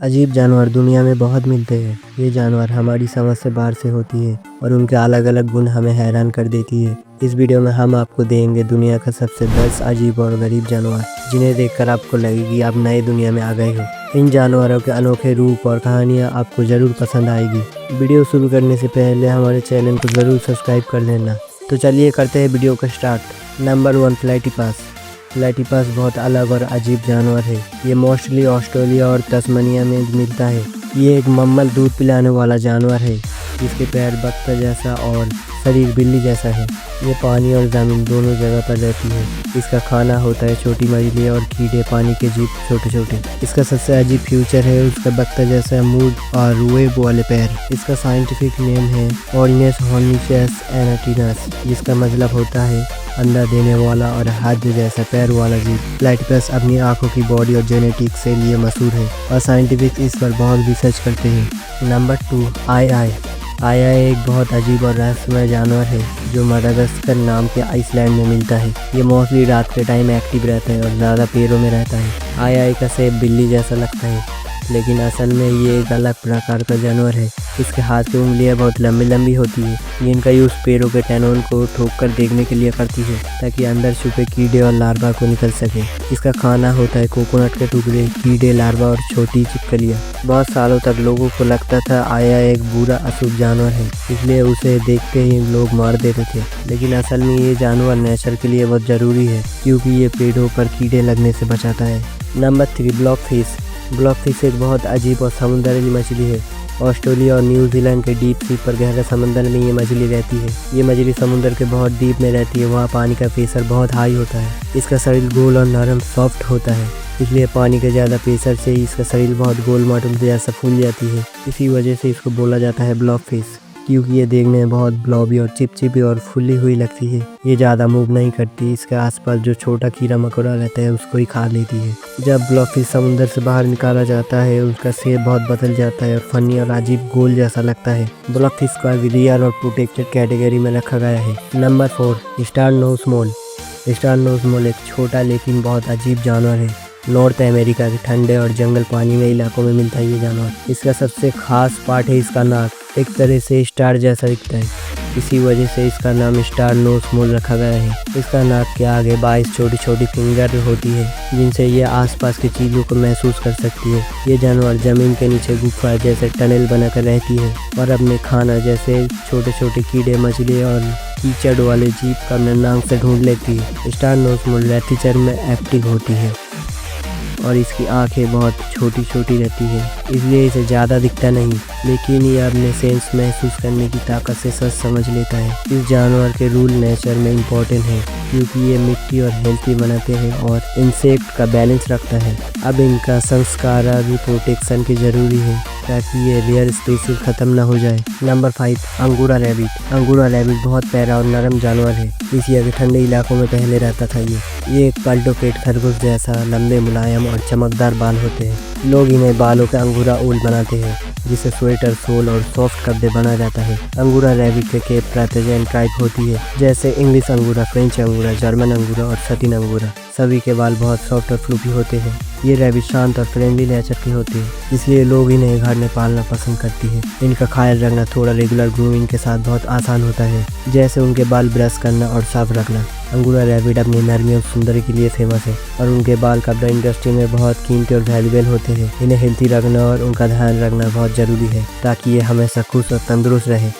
अजीब जानवर दुनिया में बहुत मिलते हैं। ये जानवर हमारी समझ से बाहर से होती है और उनके अलग अलग गुण हमें हैरान कर देती है। इस वीडियो में हम आपको देंगे दुनिया का सबसे 10 अजीब और गरीब जानवर, जिन्हें देखकर आपको लगेगी आप नए दुनिया में आ गए हो। इन जानवरों के अनोखे रूप और कहानियाँ आपको ज़रूर पसंद आएगी। वीडियो शुरू करने से पहले हमारे चैनल को ज़रूर सब्सक्राइब कर लेना। तो चलिए करते हैं वीडियो का स्टार्ट। Number 1, platypus. प्लेटिपस बहुत अलग और अजीब जानवर है। ये मोस्टली ऑस्ट्रेलिया और तस्मानिया में मिलता है। ये एक मम्मल दूध पिलाने वाला जानवर है। इसके पैर बत्तख जैसा और शरीर बिल्ली जैसा है। ये पानी और ज़मीन दोनों जगह पर रहती है। इसका खाना होता है छोटी मछली और कीड़े, पानी के जीव छोटे छोटे। इसका सबसे अजीब फ्यूचर है उसका बत्तख जैसा मुंह और रुए वाले पैर। इसका साइंटिफिक नेम है ऑर्नियस हॉर्निचस एनाटिनस, जिसका मतलब होता है अंडा देने वाला और हाथ जैसा पैर वाला जीव। प्लेटिपस अपनी आंखों की बॉडी और जेनेटिक्स से लिए मशहूर है और साइंटिफिक इस पर बहुत रिसर्च करते हैं। नंबर 2, आई एक बहुत अजीब और रहस्यमय जानवर है जो मडागास्कर नाम के आइसलैंड में मिलता है। ये मोस्टली रात के टाइम एक्टिव रहता है और ज़्यादा पेड़ों में रहता है। आई का शेप बिल्ली जैसा लगता है, लेकिन असल में ये एक अलग प्रकार का जानवर है। इसके हाथ की उंगलियां बहुत लंबी लंबी होती है। जिनका यूज़ पेड़ों के टैनोन को ठोक कर देखने के लिए करती है, ताकि अंदर छुपे कीड़े और लार्वा को निकल सके। इसका खाना होता है कोकोनट के टुकड़े, कीड़े, लार्वा और छोटी छिपकलियाँ। बहुत सालों तक लोगों को लगता था आया एक बुरा अशुभ जानवर है, इसलिए उसे देखते ही लोग मार देते थे। लेकिन असल में ये जानवर नेचर के लिए बहुत ज़रूरी है, क्योंकि ये पेड़ों पर कीड़े लगने से बचाता है। नंबर 3, ब्लॉकफिश। ब्लॉकफिश एक बहुत अजीब और समुद्री मछली है। ऑस्ट्रेलिया और न्यूजीलैंड के डीप सी पर गहरे समंदर में ये मछली रहती है। ये मछली समुद्र के बहुत डीप में रहती है, वहाँ पानी का प्रेशर बहुत हाई होता है। इसका शरीर गोल और नरम सॉफ्ट होता है, इसलिए पानी के ज़्यादा प्रेशर से इसका शरीर बहुत गोल मटोल जैसा फूल जाती है। इसी वजह से इसको बोला जाता है ब्लॉकफिश, क्योंकि ये देखने में बहुत ब्लॉबी और चिपचिपी और फुली हुई लगती है। ये ज़्यादा मूव नहीं करती, इसके आसपास जो छोटा कीड़ा मकोड़ा रहता है उसको ही खा लेती है। जब ब्लॉकफिश समुद्र से बाहर निकाला जाता है उसका शेप बहुत बदल जाता है और फनी और अजीब गोल जैसा लगता है। ब्लॉकफिश को अभी रियल और प्रोटेक्टेड कैटेगरी में रखा गया है। नंबर 4, स्टार नोज मोल। स्टार नोज मोल एक छोटा लेकिन बहुत अजीब जानवर है। नॉर्थ अमेरिका के ठंडे और जंगल पानी में इलाकों में मिलता है ये जानवर। इसका सबसे खास पार्ट है इसका नाक, एक तरह से स्टार जैसा दिखता है। इसी वजह से इसका नाम स्टार नोज मोल रखा गया है। इसका नाक के आगे 22 छोटी छोटी फिंगर होती है, जिनसे ये आसपास की चीज़ों को महसूस कर सकती है। ये जानवर जमीन के नीचे गुफा जैसे टनल बनाकर रहती है और अपने खाना जैसे छोटे छोटे कीड़े, मछली और कीचड़ वाले जीव का अपने नाक से ढूंढ लेती है। स्टार नोज मोल रेटिचर में एक्टिव होती है और इसकी आंखें बहुत छोटी छोटी रहती है, इसलिए इसे ज़्यादा दिखता नहीं, लेकिन ये अपने सेंस महसूस करने की ताकत से सच समझ लेता है। इस जानवर के रूल नेचर में इम्पोर्टेंट है, क्योंकि ये मिट्टी और हेल्थी बनाते हैं और इंसेक्ट का बैलेंस रखता है। अब इनका संस्कार भी प्रोटेक्शन की ज़रूरी है, ताकि ये रेयर स्पीसीज ख़त्म ना हो जाए। Number 5, angora rabbit. Angora rabbit बहुत प्यारा और नरम जानवर है। एशिया के ठंडे इलाकों में पहले रहता था। ये एक पल्टोपेट खरगोश जैसा लंबे, मुलायम और चमकदार बाल होते हैं। लोग इन्हें बालों के अंगोरा ऊल बनाते हैं, जिसे स्वेटर, सोल और सॉफ्ट कपड़े बना जाता है। अंगोरा रैबिट के केप प्रोटोजन टाइप होती है, जैसे English angora, French angora, German angora और सटिन अंगोरा। सभी के बाल बहुत सॉफ्ट और फ्लूफी होते हैं। ये रैबिट शांत और फ्रेंडली नेचर के होते हैं, इसलिए लोग इन्हें घर में पालना पसंद करते हैं। इनका ख्याल रखना थोड़ा रेगुलर ग्रूमिंग के साथ बहुत आसान होता है, जैसे उनके बाल ब्रश करना और साफ रखना। अंगोरा रैबिट अपनी नरमी और सुंदरी के लिए फेमस है और उनके बाल कपड़ा इंडस्ट्री में बहुत कीमती और वैल्यूएबल होते हैं। इन्हें हेल्थी रखना और उनका ध्यान रखना बहुत ज़रूरी है, ताकि ये हमेशा खुश और तंदुरुस्त रहे।